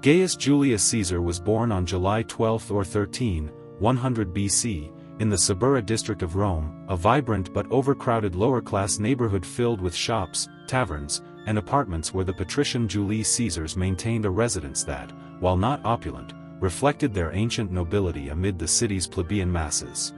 Gaius Julius Caesar was born on July 12 or 13, 100 BC, in the Suburra district of Rome, a vibrant but overcrowded lower-class neighborhood filled with shops, taverns, and apartments where the patrician Julius Caesars maintained a residence that, while not opulent, reflected their ancient nobility amid the city's plebeian masses.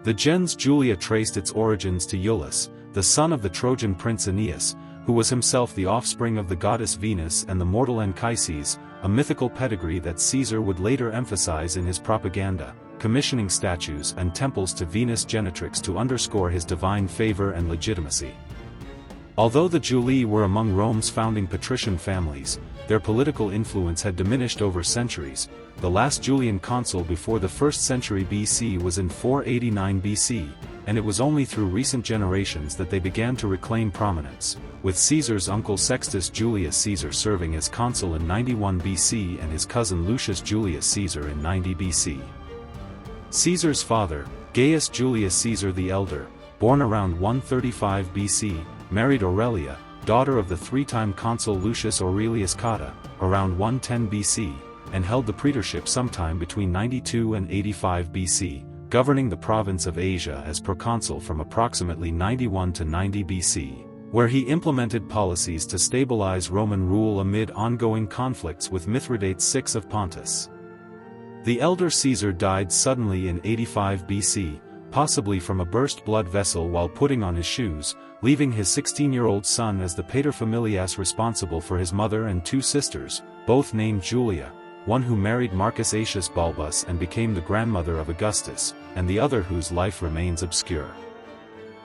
The gens Julia traced its origins to Iulus, the son of the Trojan prince Aeneas, who was himself the offspring of the goddess Venus and the mortal Anchises, a mythical pedigree that Caesar would later emphasize in his propaganda, commissioning statues and temples to Venus Genetrix to underscore his divine favor and legitimacy. Although the Julii were among Rome's founding patrician families, their political influence had diminished over centuries. The last Julian consul before the 1st century BC was in 489 BC, and it was only through recent generations that they began to reclaim prominence, with Caesar's uncle Sextus Julius Caesar serving as consul in 91 BC and his cousin Lucius Julius Caesar in 90 BC. Caesar's father, Gaius Julius Caesar the Elder, born around 135 BC, married Aurelia, daughter of the three-time consul Lucius Aurelius Cotta, around 110 BC, and held the praetorship sometime between 92 and 85 BC, governing the province of Asia as proconsul from approximately 91 to 90 BC, where he implemented policies to stabilize Roman rule amid ongoing conflicts with Mithridates VI of Pontus. The elder Caesar died suddenly in 85 BC, possibly from a burst blood vessel while putting on his shoes, leaving his 16-year-old son as the paterfamilias responsible for his mother and two sisters, both named Julia, one who married Marcus Aetius Balbus and became the grandmother of Augustus, and the other whose life remains obscure.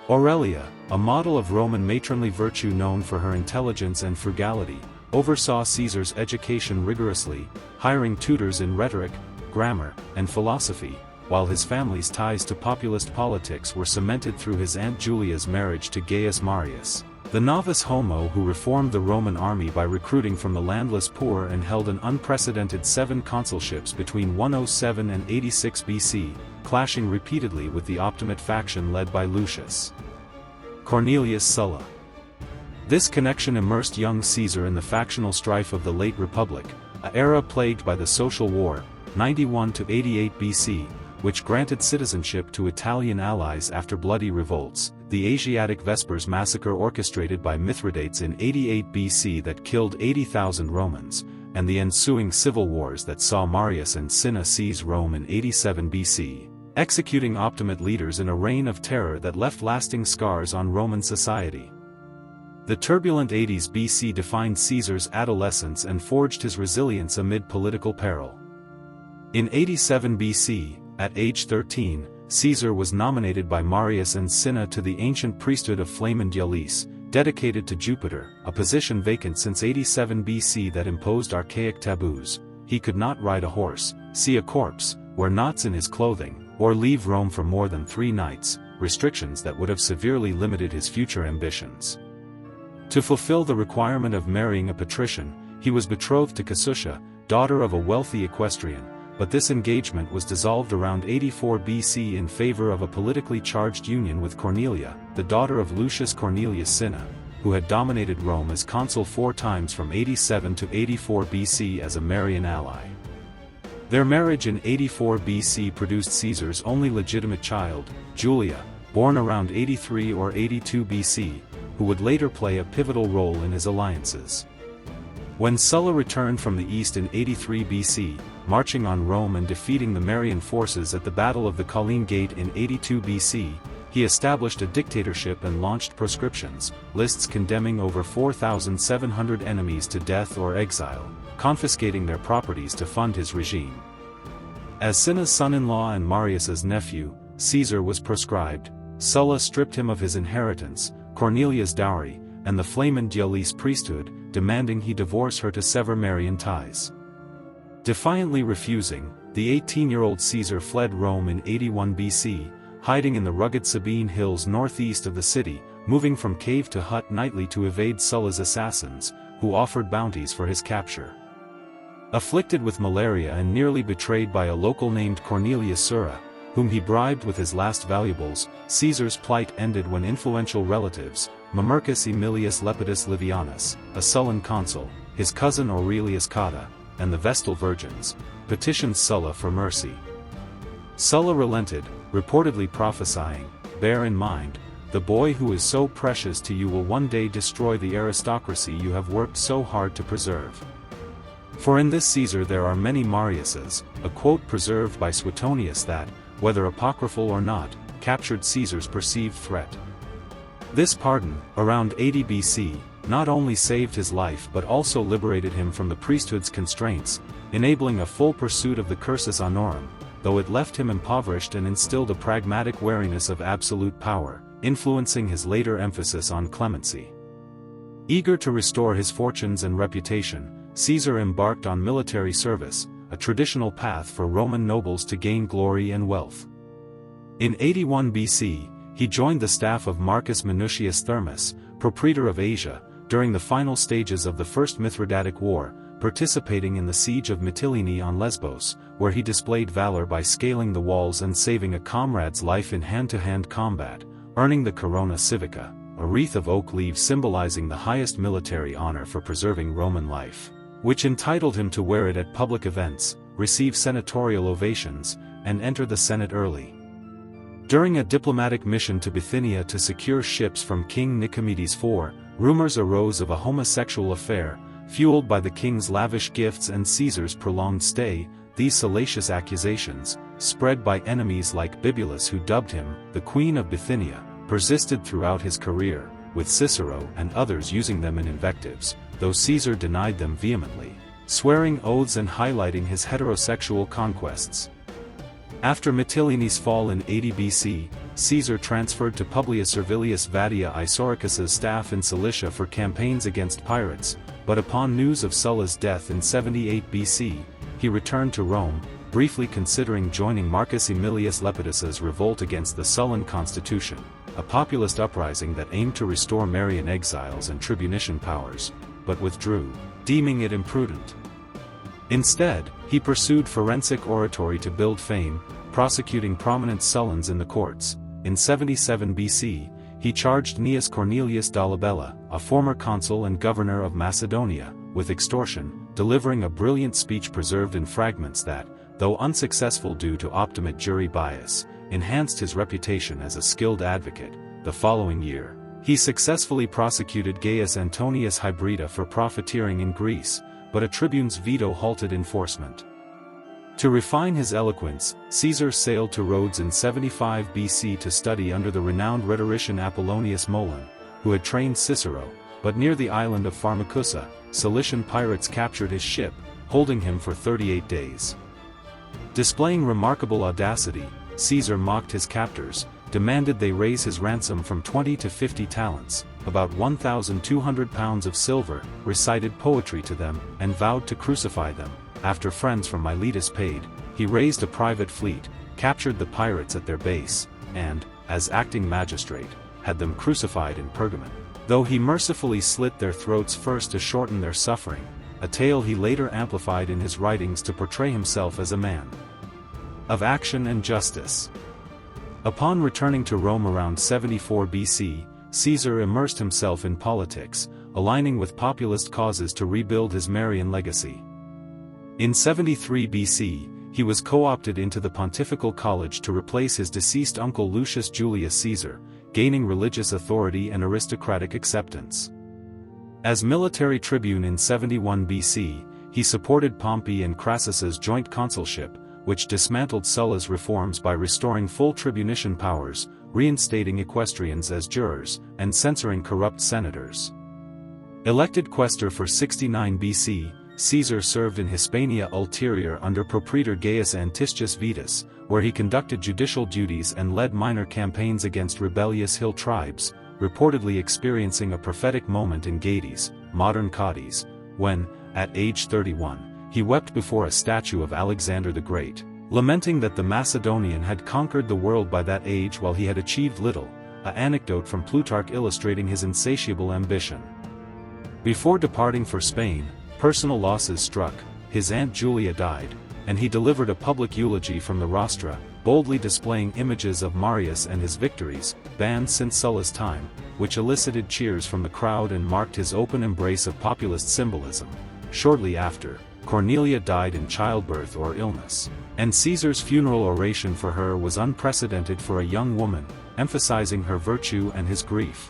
Aurelia, a model of Roman matronly virtue known for her intelligence and frugality, oversaw Caesar's education rigorously, hiring tutors in rhetoric, grammar, and philosophy, while his family's ties to populist politics were cemented through his aunt Julia's marriage to Gaius Marius, the novice homo who reformed the Roman army by recruiting from the landless poor and held an unprecedented 7 consulships between 107 and 86 BC, clashing repeatedly with the Optimate faction led by Lucius Cornelius Sulla. This connection immersed young Caesar in the factional strife of the late Republic, an era plagued by the Social War, 91 to 88 BC, which granted citizenship to Italian allies after bloody revolts, the Asiatic Vespers massacre orchestrated by Mithridates in 88 BC that killed 80,000 Romans, and the ensuing civil wars that saw Marius and Cinna seize Rome in 87 BC, executing Optimate leaders in a reign of terror that left lasting scars on Roman society. The turbulent 80s BC defined Caesar's adolescence and forged his resilience amid political peril. In 87 BC, at age 13, Caesar was nominated by Marius and Cinna to the ancient priesthood of Flamen Dialis, dedicated to Jupiter, a position vacant since 87 BC that imposed archaic taboos. He could not ride a horse, see a corpse, wear knots in his clothing, or leave Rome for more than 3 nights, restrictions that would have severely limited his future ambitions. To fulfill the requirement of marrying a patrician, he was betrothed to Cassutia, daughter of a wealthy equestrian, but this engagement was dissolved around 84 BC in favor of a politically charged union with Cornelia, the daughter of Lucius Cornelius Cinna, who had dominated Rome as consul 4 times from 87 to 84 BC as a Marian ally. Their marriage in 84 BC produced Caesar's only legitimate child, Julia, born around 83 or 82 BC, who would later play a pivotal role in his alliances. When Sulla returned from the east in 83 BC, marching on Rome and defeating the Marian forces at the Battle of the Colline Gate in 82 BC, he established a dictatorship and launched proscriptions, lists condemning over 4,700 enemies to death or exile, confiscating their properties to fund his regime. As Cinna's son-in-law and Marius's nephew, Caesar was proscribed. Sulla stripped him of his inheritance, Cornelia's dowry, and the Flamen Dialis priesthood, demanding he divorce her to sever Marian ties. Defiantly refusing, the 18-year-old Caesar fled Rome in 81 BC, hiding in the rugged Sabine hills northeast of the city, moving from cave to hut nightly to evade Sulla's assassins, who offered bounties for his capture. Afflicted with malaria and nearly betrayed by a local named Cornelius Sura, whom he bribed with his last valuables, Caesar's plight ended when influential relatives, Mamercus Aemilius Lepidus Livianus, a sullen consul, his cousin Aurelius Cotta, and the Vestal virgins, petitioned Sulla for mercy. Sulla relented, reportedly prophesying, "Bear in mind, the boy who is so precious to you will one day destroy the aristocracy you have worked so hard to preserve." For in this Caesar there are many Mariuses, a quote preserved by Suetonius that, whether apocryphal or not, captured Caesar's perceived threat. This pardon, around 80 BC, not only saved his life but also liberated him from the priesthood's constraints, enabling a full pursuit of the cursus honorum, though it left him impoverished and instilled a pragmatic wariness of absolute power, influencing his later emphasis on clemency. Eager to restore his fortunes and reputation, Caesar embarked on military service, a traditional path for Roman nobles to gain glory and wealth. In 81 BC, he joined the staff of Marcus Minucius Thermus, propraetor of Asia, during the final stages of the First Mithridatic War, participating in the siege of Mytilene on Lesbos, where he displayed valor by scaling the walls and saving a comrade's life in hand-to-hand combat, earning the Corona Civica, a wreath of oak leaves symbolizing the highest military honor for preserving Roman life, which entitled him to wear it at public events, receive senatorial ovations, and enter the Senate early. During a diplomatic mission to Bithynia to secure ships from King Nicomedes IV, rumors arose of a homosexual affair, fueled by the king's lavish gifts and Caesar's prolonged stay. These salacious accusations, spread by enemies like Bibulus who dubbed him the Queen of Bithynia, persisted throughout his career, with Cicero and others using them in invectives, though Caesar denied them vehemently, swearing oaths and highlighting his heterosexual conquests. After Mytilene's fall in 80 BC, Caesar transferred to Publius Servilius Vadia Isauricus's staff in Cilicia for campaigns against pirates, but upon news of Sulla's death in 78 BC, he returned to Rome, briefly considering joining Marcus Aemilius Lepidus's revolt against the Sullan constitution, a populist uprising that aimed to restore Marian exiles and tribunician powers, but withdrew, deeming it imprudent. Instead, he pursued forensic oratory to build fame, prosecuting prominent Sullans in the courts. In 77 BC, he charged Gnaeus Cornelius Dolabella, a former consul and governor of Macedonia, with extortion, delivering a brilliant speech preserved in fragments that, though unsuccessful due to optimate jury bias, enhanced his reputation as a skilled advocate. The following year, he successfully prosecuted Gaius Antonius Hybrida for profiteering in Greece, but a tribune's veto halted enforcement. To refine his eloquence, Caesar sailed to Rhodes in 75 BC to study under the renowned rhetorician Apollonius Molon, who had trained Cicero, but near the island of Pharmacusa, Cilician pirates captured his ship, holding him for 38 days. Displaying remarkable audacity, Caesar mocked his captors, demanded they raise his ransom from 20 to 50 talents, about 1,200 pounds of silver, recited poetry to them, and vowed to crucify them. After friends from Miletus paid, he raised a private fleet, captured the pirates at their base, and, as acting magistrate, had them crucified in Pergamon. Though he mercifully slit their throats first to shorten their suffering, a tale he later amplified in his writings to portray himself as a man of action and justice. Upon returning to Rome around 74 BC, Caesar immersed himself in politics, aligning with populist causes to rebuild his Marian legacy. In 73 BC, he was co-opted into the Pontifical College to replace his deceased uncle Lucius Julius Caesar, gaining religious authority and aristocratic acceptance. As military tribune in 71 BC, he supported Pompey and Crassus's joint consulship, which dismantled Sulla's reforms by restoring full tribunician powers, reinstating equestrians as jurors, and censoring corrupt senators. Elected quaestor for 69 BC, Caesar served in Hispania Ulterior under propraetor Gaius Antistius Vetus, where he conducted judicial duties and led minor campaigns against rebellious hill tribes, reportedly experiencing a prophetic moment in Gades, modern Cadiz, when, at age 31, he wept before a statue of Alexander the Great, lamenting that the Macedonian had conquered the world by that age while he had achieved little, an anecdote from Plutarch illustrating his insatiable ambition. Before departing for Spain, personal losses struck, his Aunt Julia died, and he delivered a public eulogy from the rostra, boldly displaying images of Marius and his victories, banned since Sulla's time, which elicited cheers from the crowd and marked his open embrace of populist symbolism. Shortly after, Cornelia died in childbirth or illness. And Caesar's funeral oration for her was unprecedented for a young woman, emphasizing her virtue and his grief.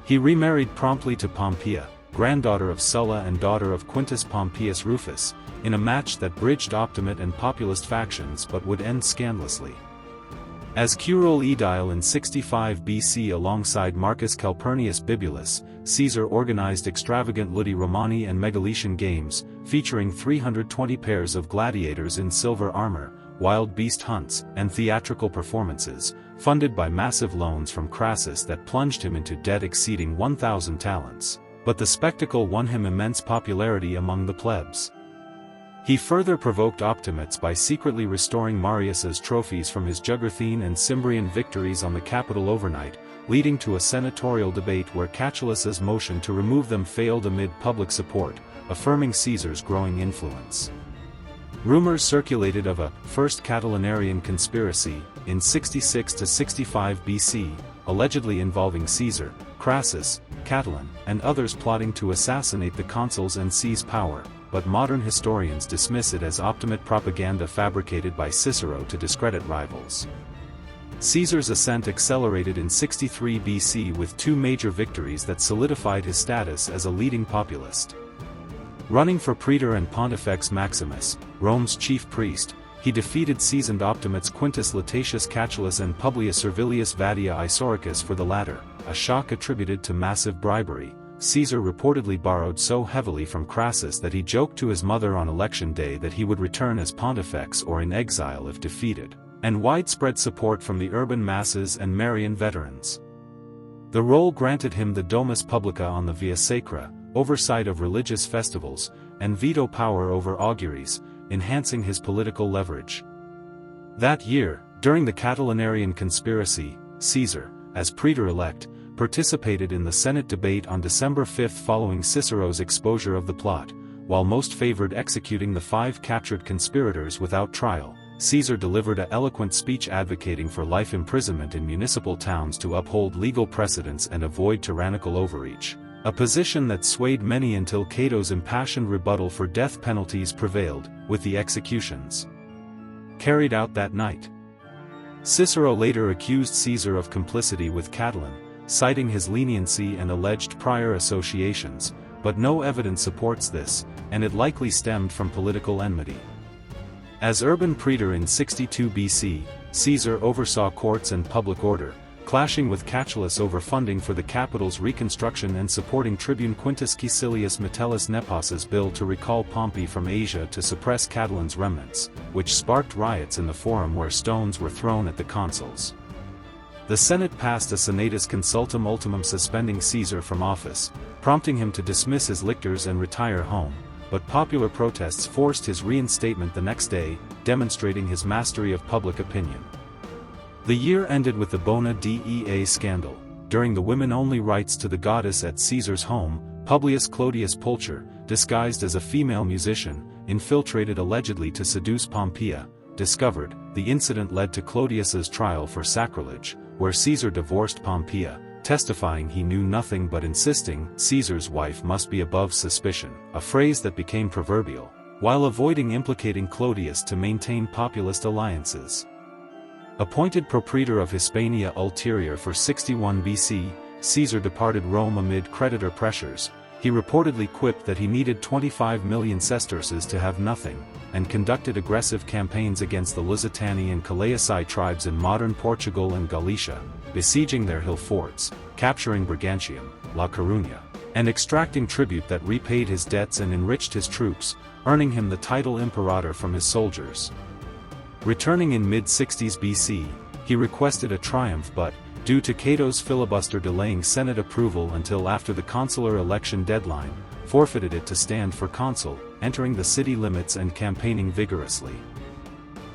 He remarried promptly to Pompeia, granddaughter of Sulla and daughter of Quintus Pompeius Rufus, in a match that bridged Optimate and populist factions but would end scandalously. As curule aedile in 65 BC alongside Marcus Calpurnius Bibulus, Caesar organized extravagant Ludi Romani and Megalletian games, featuring 320 pairs of gladiators in silver armor, wild beast hunts, and theatrical performances, funded by massive loans from Crassus that plunged him into debt exceeding 1,000 talents. But the spectacle won him immense popularity among the plebs. He further provoked Optimates by secretly restoring Marius's trophies from his Jugurthine and Cimbrian victories on the capital overnight, leading to a senatorial debate where Catullus's motion to remove them failed amid public support, affirming Caesar's growing influence. Rumors circulated of a first Catilinarian conspiracy in 66 to 65 BC, allegedly involving Caesar, Crassus, Catiline, and others plotting to assassinate the consuls and seize power, but modern historians dismiss it as Optimate propaganda fabricated by Cicero to discredit rivals. Caesar's ascent accelerated in 63 BC with two major victories that solidified his status as a leading populist. Running for praetor and Pontifex Maximus, Rome's chief priest, he defeated seasoned Optimates Quintus Lutatius Catulus and Publius Servilius Vadia Isauricus for the latter, a shock attributed to massive bribery. Caesar reportedly borrowed so heavily from Crassus that he joked to his mother on election day that he would return as pontifex or in exile if defeated, and widespread support from the urban masses and Marian veterans. The role granted him the Domus Publica on the Via Sacra, oversight of religious festivals, and veto power over auguries, enhancing his political leverage. That year, during the Catilinarian conspiracy, Caesar, as praetor-elect, participated in the Senate debate on December 5 following Cicero's exposure of the plot. While most favored executing the 5 captured conspirators without trial, Caesar delivered an eloquent speech advocating for life imprisonment in municipal towns to uphold legal precedents and avoid tyrannical overreach, a position that swayed many until Cato's impassioned rebuttal for death penalties prevailed, with the executions carried out that night. Cicero later accused Caesar of complicity with Catiline, citing his leniency and alleged prior associations, but no evidence supports this, and it likely stemmed from political enmity. As urban praetor in 62 BC, Caesar oversaw courts and public order, clashing with Catulus over funding for the capital's reconstruction and supporting Tribune Quintus Caecilius Metellus Nepos' bill to recall Pompey from Asia to suppress Catiline's remnants, which sparked riots in the Forum where stones were thrown at the consuls. The Senate passed a Senatus Consultum Ultimum suspending Caesar from office, prompting him to dismiss his lictors and retire home, but popular protests forced his reinstatement the next day, demonstrating his mastery of public opinion. The year ended with the Bona Dea scandal. During the women-only rites to the goddess at Caesar's home, Publius Clodius Pulcher, disguised as a female musician, infiltrated allegedly to seduce Pompeia, discovered. The incident led to Clodius's trial for sacrilege, where Caesar divorced Pompeia, testifying he knew nothing but insisting Caesar's wife must be above suspicion, a phrase that became proverbial, while avoiding implicating Clodius to maintain populist alliances. Appointed propraetor of Hispania Ulterior for 61 BC, Caesar departed Rome amid creditor pressures. He reportedly quipped that he needed 25 million sesterces to have nothing, and conducted aggressive campaigns against the Lusitani and Calaecae tribes in modern Portugal and Galicia, besieging their hill forts, capturing Brigantium, La Coruña, and extracting tribute that repaid his debts and enriched his troops, earning him the title Imperator from his soldiers. Returning in mid-60s BC, he requested a triumph but, due to Cato's filibuster delaying Senate approval until after the consular election deadline, forfeited it to stand for consul, entering the city limits and campaigning vigorously.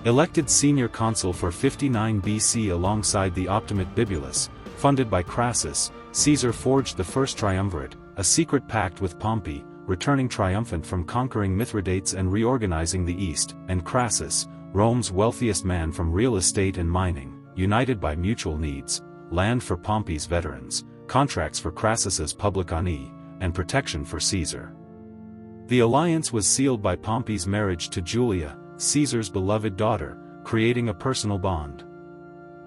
Elected senior consul for 59 BC alongside the Optimate Bibulus, funded by Crassus, Caesar forged the first triumvirate, a secret pact with Pompey, returning triumphant from conquering Mithridates and reorganizing the East, and Crassus, Rome's wealthiest man from real estate and mining, united by mutual needs, land for Pompey's veterans, contracts for Crassus's public ani, and protection for Caesar. The alliance was sealed by Pompey's marriage to Julia, Caesar's beloved daughter, creating a personal bond.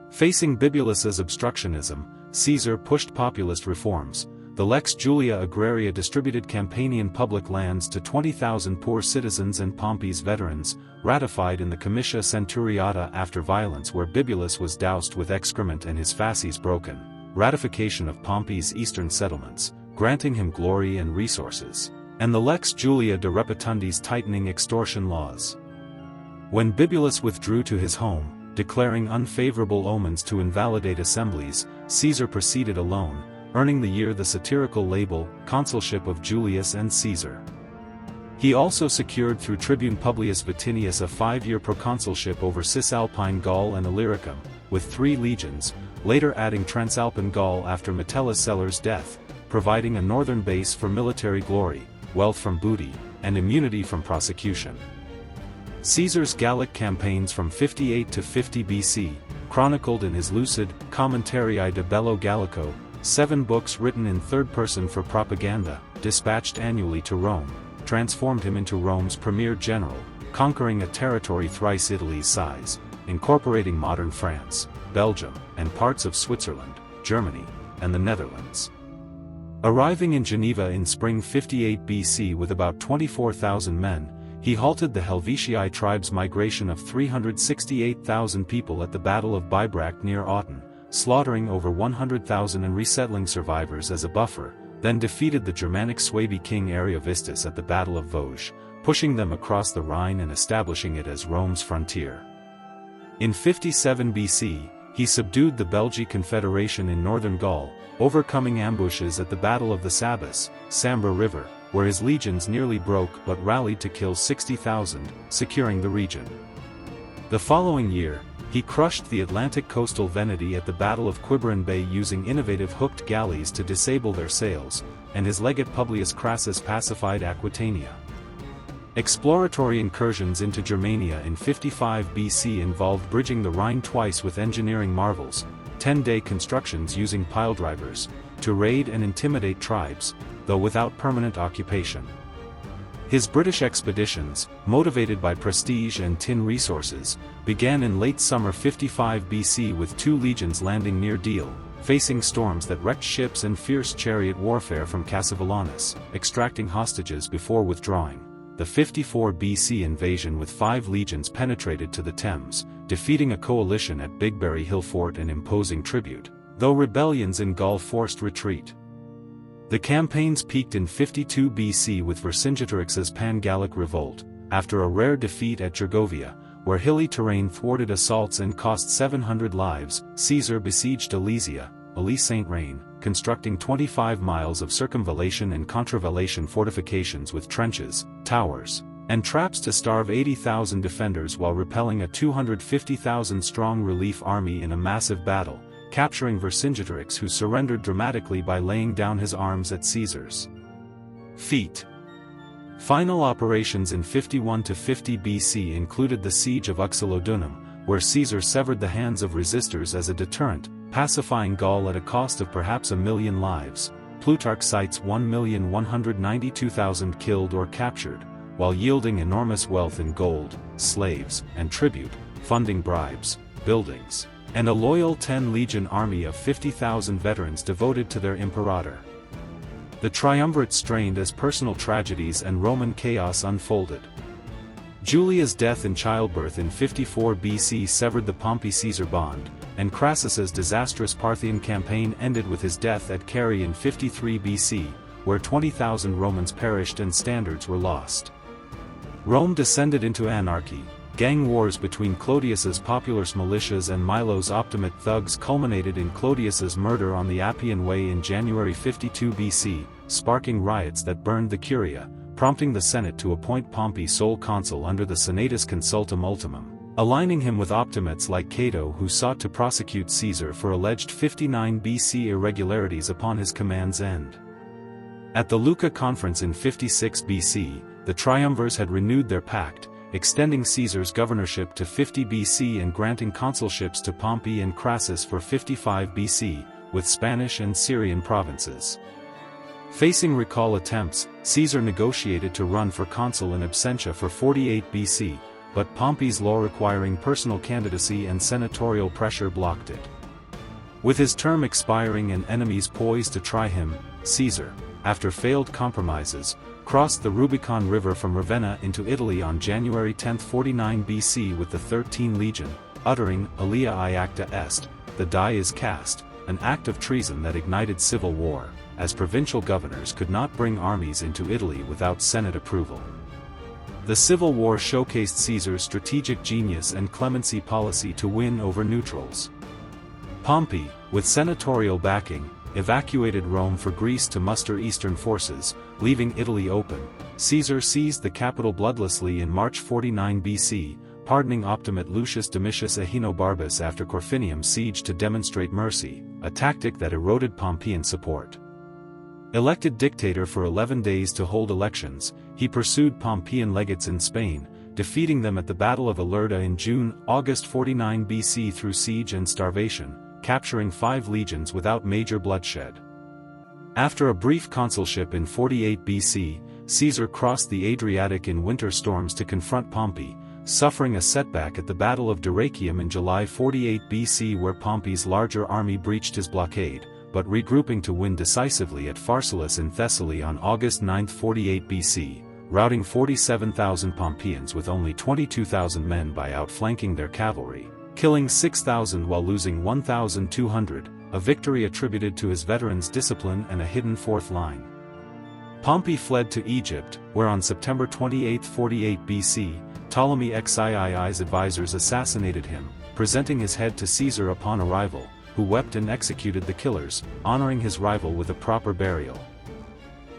Facing Bibulus's obstructionism, Caesar pushed populist reforms. The Lex Julia Agraria distributed Campanian public lands to 20,000 poor citizens and Pompey's veterans, ratified in the Comitia Centuriata after violence where Bibulus was doused with excrement and his fasces broken, ratification of Pompey's eastern settlements, granting him glory and resources, and the Lex Julia de Repetundis tightening extortion laws. When Bibulus withdrew to his home, declaring unfavorable omens to invalidate assemblies, Caesar proceeded alone, earning the year the satirical label, consulship of Julius and Caesar. He also secured through Tribune Publius Vatinius a 5-year proconsulship over Cisalpine Gaul and Illyricum, with 3 legions, later adding Transalpine Gaul after Metellus Celler's death, providing a northern base for military glory, wealth from booty, and immunity from prosecution. Caesar's Gallic campaigns from 58 to 50 BC, chronicled in his lucid Commentarii de Bello Gallico, 7 books written in third person for propaganda, dispatched annually to Rome, transformed him into Rome's premier general, conquering a territory thrice Italy's size, incorporating modern France, Belgium, and parts of Switzerland, Germany, and the Netherlands. Arriving in Geneva in spring 58 BC with about 24,000 men, he halted the Helvetii tribes' migration of 368,000 people at the Battle of Bibracte near Autun, slaughtering over 100,000 and resettling survivors as a buffer, then defeated the Germanic Suebi king Ariovistus at the Battle of Vosges, pushing them across the Rhine and establishing it as Rome's frontier. In 57 BC, he subdued the Belgae Confederation in northern Gaul, overcoming ambushes at the Battle of the Sabas, Sambre River, where his legions nearly broke but rallied to kill 60,000, securing the region. The following year, he crushed the Atlantic coastal Veneti at the Battle of Quiberon Bay using innovative hooked galleys to disable their sails, and his legate Publius Crassus pacified Aquitania. Exploratory incursions into Germania in 55 BC involved bridging the Rhine twice with engineering marvels, 10-day constructions using piledrivers, to raid and intimidate tribes, though without permanent occupation. His British expeditions, motivated by prestige and tin resources, began in late summer 55 BC with 2 legions landing near Deal, facing storms that wrecked ships and fierce chariot warfare from Cassivellaunus, extracting hostages before withdrawing. The 54 BC invasion with 5 legions penetrated to the Thames, defeating a coalition at Bigbury Hill Fort and imposing tribute, though rebellions in Gaul forced retreat. The campaigns peaked in 52 BC with Vercingetorix's Pan-Gallic revolt, after a rare defeat at Gergovia, where hilly terrain thwarted assaults and cost 700 lives. Caesar besieged Alesia, Saint-Reine, constructing 25 miles of circumvallation and contravallation fortifications with trenches, towers, and traps to starve 80,000 defenders while repelling a 250,000-strong relief army in a massive battle, capturing Vercingetorix, who surrendered dramatically by laying down his arms at Caesar's feet. Final operations in 51 to 50 BC included the siege of Uxellodunum, where Caesar severed the hands of resistors as a deterrent, pacifying Gaul at a cost of perhaps 1 million lives. Plutarch cites 1,192,000 killed or captured, while yielding enormous wealth in gold, slaves, and tribute, funding bribes, buildings, and a loyal 10-legion army of 50,000 veterans devoted to their imperator. The triumvirate strained as personal tragedies and Roman chaos unfolded. Julia's death in childbirth in 54 BC severed the Pompey-Caesar bond, and Crassus's disastrous Parthian campaign ended with his death at Carrhae in 53 BC, where 20,000 Romans perished and standards were lost. Rome descended into anarchy. Gang wars between Clodius's populars militias and Milo's Optimate thugs culminated in Clodius's murder on the Appian Way in January 52 BC, sparking riots that burned the Curia, prompting the Senate to appoint Pompey sole consul under the Senatus Consultum Ultimum, aligning him with Optimates like Cato, who sought to prosecute Caesar for alleged 59 BC irregularities upon his command's end. At the Lucca Conference in 56 BC, the triumvirs had renewed their pact, extending Caesar's governorship to 50 BC and granting consulships to Pompey and Crassus for 55 BC, with Spanish and Syrian provinces. Facing recall attempts, Caesar negotiated to run for consul in absentia for 48 BC, but Pompey's law requiring personal candidacy and senatorial pressure blocked it. With his term expiring and enemies poised to try him, Caesar, after failed compromises, crossed the Rubicon River from Ravenna into Italy on January 10, 49 BC with the 13th Legion, uttering, Alia iacta est, the die is cast, an act of treason that ignited civil war, as provincial governors could not bring armies into Italy without Senate approval. The Civil War showcased Caesar's strategic genius and clemency policy to win over neutrals. Pompey, with senatorial backing, evacuated Rome for Greece to muster eastern forces, leaving Italy open. Caesar seized the capital bloodlessly in March 49 BC, pardoning Optimate Lucius Domitius Ahenobarbus after Corfinium's siege to demonstrate mercy, a tactic that eroded Pompeian support. Elected dictator for 11 days to hold elections, he pursued Pompeian legates in Spain, defeating them at the Battle of Ilerda in June-August 49 BC through siege and starvation, capturing 5 legions without major bloodshed. After a brief consulship in 48 BC, Caesar crossed the Adriatic in winter storms to confront Pompey, suffering a setback at the Battle of Dyrrhachium in July 48 BC where Pompey's larger army breached his blockade, but regrouping to win decisively at Pharsalus in Thessaly on August 9, 48 BC, routing 47,000 Pompeians with only 22,000 men by outflanking their cavalry, killing 6,000 while losing 1,200, a victory attributed to his veterans' discipline and a hidden fourth line. Pompey fled to Egypt, where on September 28, 48 BC, Ptolemy XIII's advisors assassinated him, presenting his head to Caesar upon arrival, who wept and executed the killers, honoring his rival with a proper burial.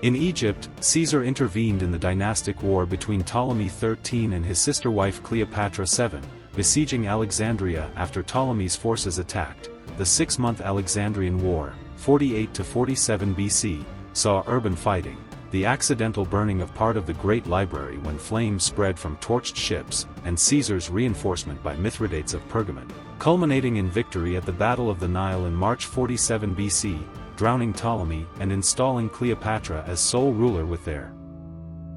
In Egypt, Caesar intervened in the dynastic war between Ptolemy XIII and his sister wife Cleopatra VII, besieging Alexandria after Ptolemy's forces attacked. The 6-month Alexandrian War, 48 to 47 BC, saw urban fighting, the accidental burning of part of the Great Library when flames spread from torched ships, and Caesar's reinforcement by Mithridates of Pergamon, culminating in victory at the Battle of the Nile in March 47 BC, drowning Ptolemy and installing Cleopatra as sole ruler with their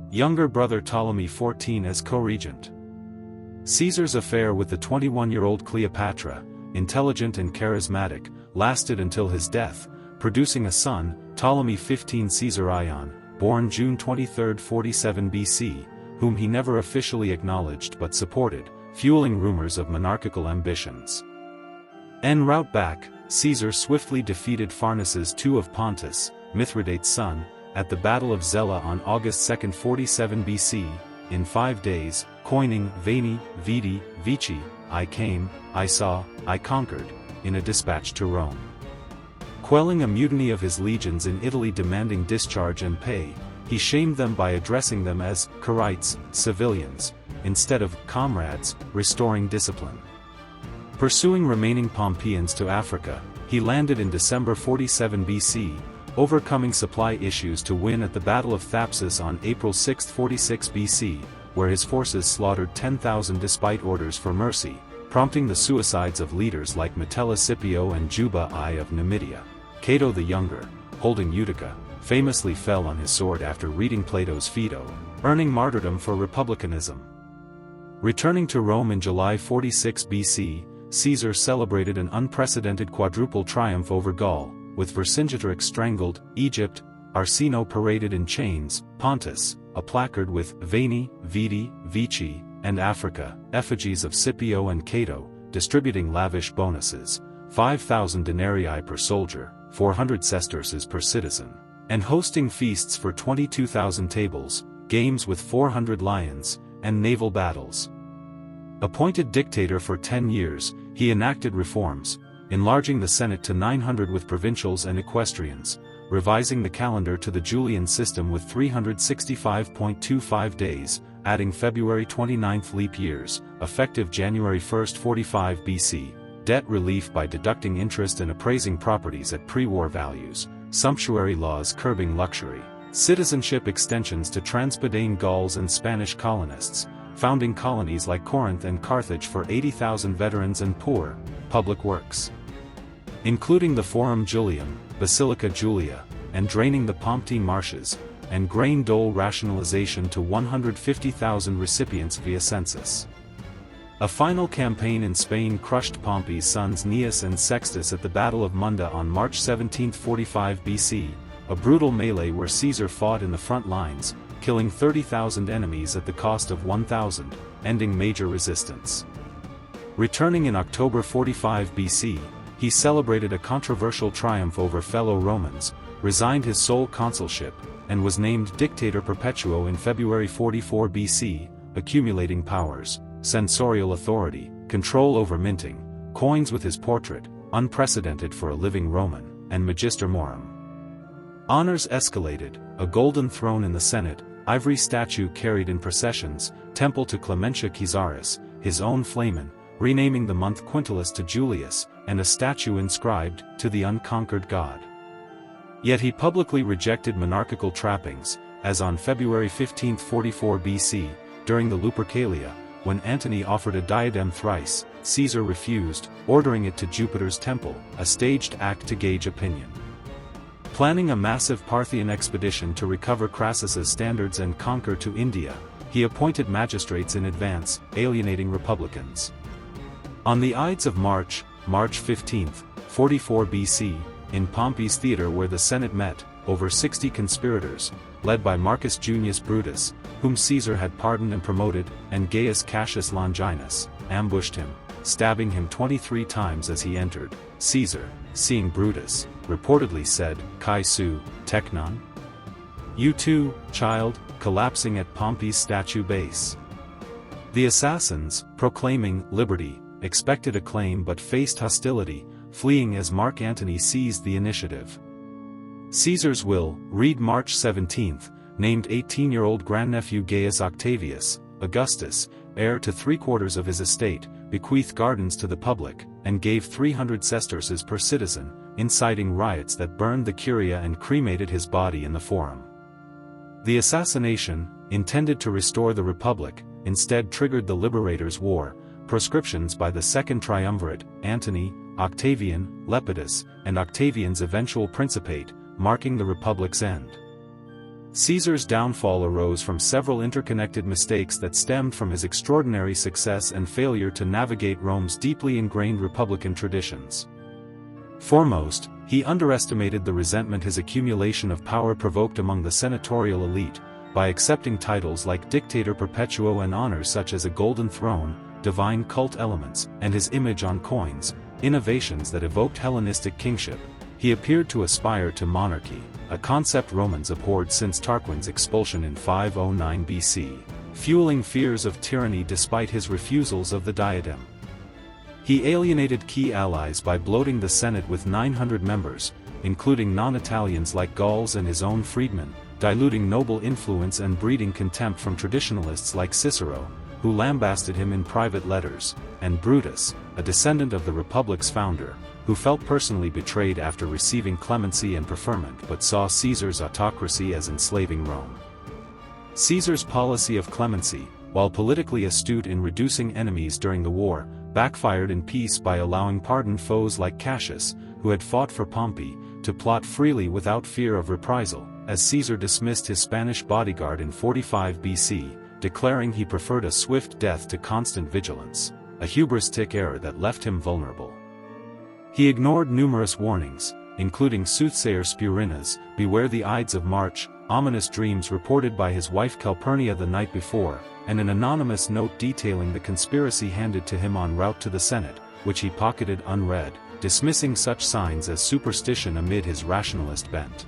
younger brother Ptolemy XIV as co-regent. Caesar's affair with the 21-year-old Cleopatra, intelligent and charismatic, lasted until his death, producing a son, Ptolemy XV Caesarion, born June 23, 47 BC, whom he never officially acknowledged but supported, fueling rumors of monarchical ambitions. En route back, Caesar swiftly defeated Pharnaces II of Pontus, Mithridates' son, at the Battle of Zela on August 2, 47 BC, in 5 days, coining Veni, Vidi, Vici, I came, I saw, I conquered, in a dispatch to Rome. Quelling a mutiny of his legions in Italy demanding discharge and pay, he shamed them by addressing them as Quirites, civilians, instead of comrades, restoring discipline. Pursuing remaining Pompeians to Africa, he landed in December 47 BC, overcoming supply issues to win at the Battle of Thapsus on April 6, 46 BC, where his forces slaughtered 10,000 despite orders for mercy, prompting the suicides of leaders like Metella Scipio and Juba I of Numidia. Cato the Younger, holding Utica, famously fell on his sword after reading Plato's Phaedo, earning martyrdom for republicanism. Returning to Rome in July 46 BC, Caesar celebrated an unprecedented quadruple triumph over Gaul, with Vercingetorix strangled, Egypt, Arsinoe paraded in chains, Pontus, a placard with Veni, Vidi, Vici, and Africa, effigies of Scipio and Cato, distributing lavish bonuses, 5,000 denarii per soldier, 400 sesterces per citizen, and hosting feasts for 22,000 tables, games with 400 lions, and naval battles. Appointed dictator for 10 years, he enacted reforms, enlarging the Senate to 900 with provincials and equestrians, revising the calendar to the Julian system with 365.25 days, adding February 29th leap years, effective January 1, 45 BC, debt relief by deducting interest and appraising properties at pre-war values, sumptuary laws curbing luxury, citizenship extensions to Transpadane Gauls and Spanish colonists, founding colonies like Corinth and Carthage for 80,000 veterans and poor, public works, including the Forum Julium, Basilica Julia, and draining the Pomptine marshes, and grain dole rationalization to 150,000 recipients via census. A final campaign in Spain crushed Pompey's sons Gnaeus and Sextus at the Battle of Munda on March 17, 45 BC, a brutal melee where Caesar fought in the front lines, killing 30,000 enemies at the cost of 1,000, ending major resistance. Returning in October 45 BC, he celebrated a controversial triumph over fellow Romans, resigned his sole consulship, and was named Dictator Perpetuo in February 44 BC, accumulating powers, censorial authority, control over minting, coins with his portrait, unprecedented for a living Roman, and Magister Morum. Honors escalated, a golden throne in the Senate, ivory statue carried in processions, temple to Clementia Caesaris, his own Flamen, renaming the month Quintilis to Julius, and a statue inscribed, to the unconquered god. Yet he publicly rejected monarchical trappings, as on February 15, 44 BC, during the Lupercalia, when Antony offered a diadem thrice, Caesar refused, ordering it to Jupiter's temple, a staged act to gauge opinion. Planning a massive Parthian expedition to recover Crassus's standards and conquer to India, he appointed magistrates in advance, alienating republicans. On the Ides of March, March 15, 44 BC, in Pompey's theater where the Senate met, over 60 conspirators, led by Marcus Junius Brutus, whom Caesar had pardoned and promoted, and Gaius Cassius Longinus, ambushed him, stabbing him 23 times as he entered. Caesar, seeing Brutus, reportedly said, "Kai su, teknon? You too, child," collapsing at Pompey's statue base. The assassins, proclaiming liberty, expected acclaim but faced hostility, fleeing as Mark Antony seized the initiative. Caesar's will, read March 17, named 18-year-old grandnephew Gaius Octavius, Augustus, heir to 3/4 of his estate, bequeathed gardens to the public, and gave 300 sesterces per citizen, inciting riots that burned the curia and cremated his body in the forum. The assassination, intended to restore the Republic, instead triggered the Liberators' War, proscriptions by the Second Triumvirate, Antony, Octavian, Lepidus, and Octavian's eventual principate, marking the Republic's end. Caesar's downfall arose from several interconnected mistakes that stemmed from his extraordinary success and failure to navigate Rome's deeply ingrained republican traditions. Foremost, he underestimated the resentment his accumulation of power provoked among the senatorial elite, by accepting titles like Dictator Perpetuo and honors such as a golden throne, divine cult elements, and his image on coins, innovations that evoked Hellenistic kingship. He appeared to aspire to monarchy, a concept Romans abhorred since Tarquin's expulsion in 509 BC, fueling fears of tyranny despite his refusals of the diadem. He alienated key allies by bloating the Senate with 900 members, including non-Italians like Gauls and his own freedmen, diluting noble influence and breeding contempt from traditionalists like Cicero, who lambasted him in private letters, and Brutus, a descendant of the Republic's founder, who felt personally betrayed after receiving clemency and preferment but saw Caesar's autocracy as enslaving Rome. Caesar's policy of clemency, while politically astute in reducing enemies during the war, backfired in peace by allowing pardoned foes like Cassius, who had fought for Pompey, to plot freely without fear of reprisal, as Caesar dismissed his Spanish bodyguard in 45 BC, declaring he preferred a swift death to constant vigilance, a hubristic error that left him vulnerable. He ignored numerous warnings, including soothsayer Spurina's, "Beware the Ides of March," ominous dreams reported by his wife Calpurnia the night before, and an anonymous note detailing the conspiracy handed to him en route to the Senate, which he pocketed unread, dismissing such signs as superstition amid his rationalist bent.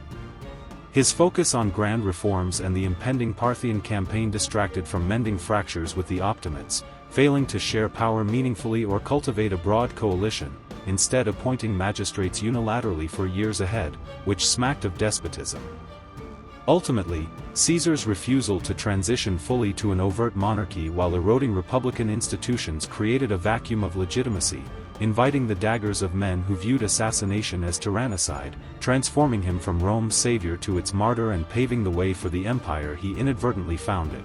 His focus on grand reforms and the impending Parthian campaign distracted from mending fractures with the Optimates, failing to share power meaningfully or cultivate a broad coalition, instead appointing magistrates unilaterally for years ahead, which smacked of despotism. Ultimately, Caesar's refusal to transition fully to an overt monarchy while eroding republican institutions created a vacuum of legitimacy, inviting the daggers of men who viewed assassination as tyrannicide, transforming him from Rome's savior to its martyr and paving the way for the empire he inadvertently founded.